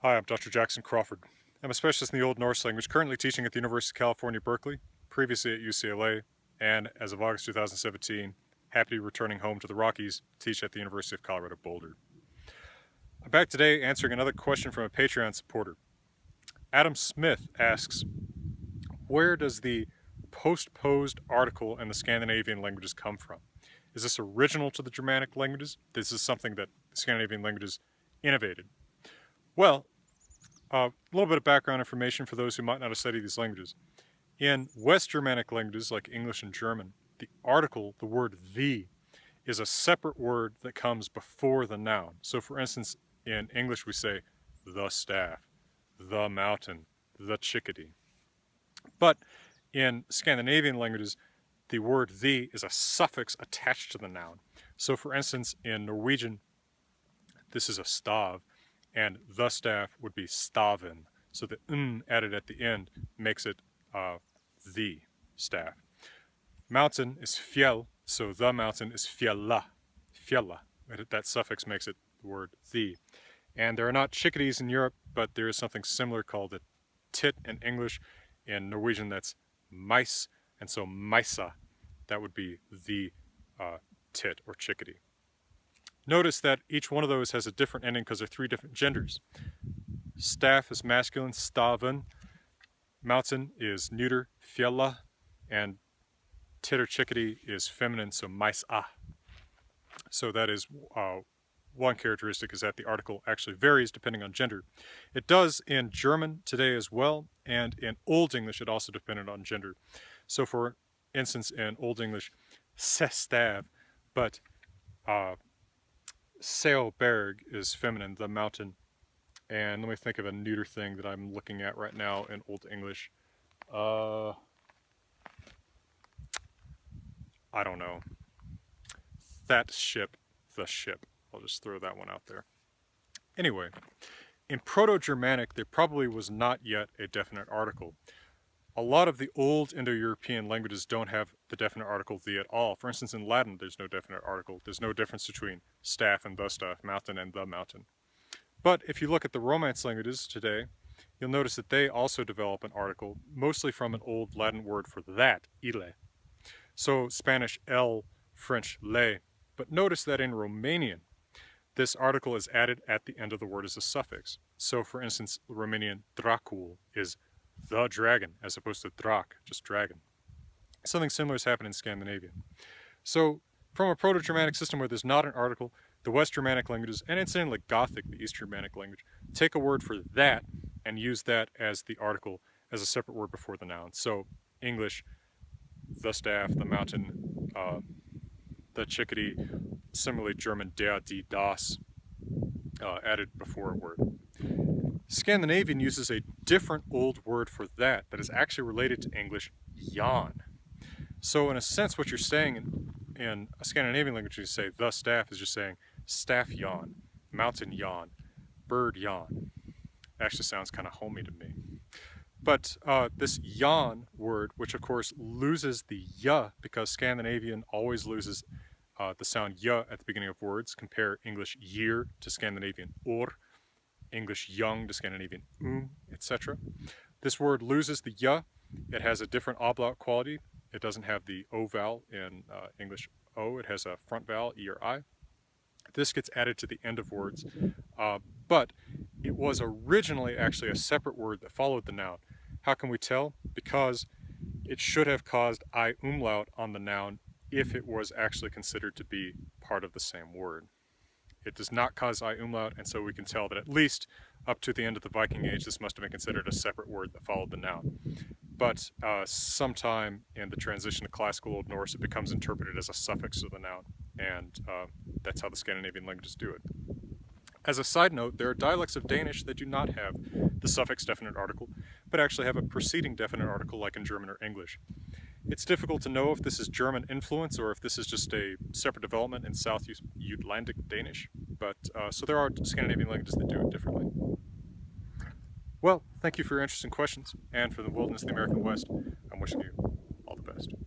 Hi, I'm Dr. Jackson Crawford. I'm a specialist in the Old Norse language, currently teaching at the University of California, Berkeley, previously at UCLA, and as of August 2017, happy to be returning home to the Rockies to teach at the University of Colorado Boulder. I'm back today answering another question from a Patreon supporter. Adam Smith asks, where does the postposed article in the Scandinavian languages come from? Is this original to the Germanic languages? This is something that the Scandinavian languages innovated. Well, a little bit of background information for those who might not have studied these languages. In West Germanic languages like English and German, the article, the word the, is a separate word that comes before the noun. So for instance, in English we say the staff, the mountain, the chickadee. But in Scandinavian languages, the word the is a suffix attached to the noun. So for instance, in Norwegian, this is a stav, and the staff would be staven. So the added at the end makes it the staff. Mountain is fjell, so the mountain is fjella. Fjella. That suffix makes it the word the. And there are not chickadees in Europe, but there is something similar called a tit in English. In Norwegian, that's mice, and so misa, that would be the tit or chickadee. Notice that each one of those has a different ending because they're three different genders. Staff is masculine, staven. Mountain is neuter, fjella. And tit or chickadee is feminine, so maisa. So that is one characteristic, is that the article actually varies depending on gender. It does in German today as well, and in Old English it also depended on gender. So for instance, in Old English, sestav, but Seoberg is feminine, the mountain. And let me think of a neuter thing that I'm looking at right now in Old English. I don't know. That ship, the ship. I'll just throw that one out there. Anyway, in Proto-Germanic, there probably was not yet a definite article. A lot of the old Indo-European languages don't have the definite article the at all. For instance, in Latin, there's no definite article. There's no difference between staff and the staff, mountain and the mountain. But if you look at the Romance languages today, you'll notice that they also develop an article, mostly from an old Latin word for that, ile. So Spanish el, French le. But notice that in Romanian, this article is added at the end of the word as a suffix. So for instance, Romanian dracul is the dragon, as opposed to drak, just dragon. Something similar has happened in Scandinavian. So from a Proto-Germanic system where there's not an article, the West Germanic languages, and incidentally Gothic, the East Germanic language, take a word for that and use that as the article as a separate word before the noun. So English, the staff, the mountain, the chickadee, similarly German der, die, das, added before a word. Scandinavian uses a different old word for that is actually related to English, jan. So in a sense, what you're saying in a Scandinavian language, you say the staff is just saying staff jan, mountain jan, bird jan. Actually sounds kind of homey to me. But this jan word, which of course loses the y, because Scandinavian always loses the sound y at the beginning of words. Compare English year to Scandinavian or, English young to Scandinavian etc. This word loses the y. It has a different ablaut quality. It doesn't have the o vowel in English o. It has a front vowel, e or I. This gets added to the end of words, but it was originally actually a separate word that followed the noun. How can we tell? Because it should have caused I umlaut on the noun if it was actually considered to be part of the same word. It does not cause I umlaut, and so we can tell that at least up to the end of the Viking Age, this must have been considered a separate word that followed the noun. But sometime in the transition to Classical Old Norse, it becomes interpreted as a suffix to the noun, and that's how the Scandinavian languages do it. As a side note, there are dialects of Danish that do not have the suffix definite article, but actually have a preceding definite article like in German or English. It's difficult to know if this is German influence or if this is just a separate development in South Jutlandic Danish, but so there are Scandinavian languages that do it differently. Well, thank you for your interest and questions, and for the wilderness of the American West, I'm wishing you all the best.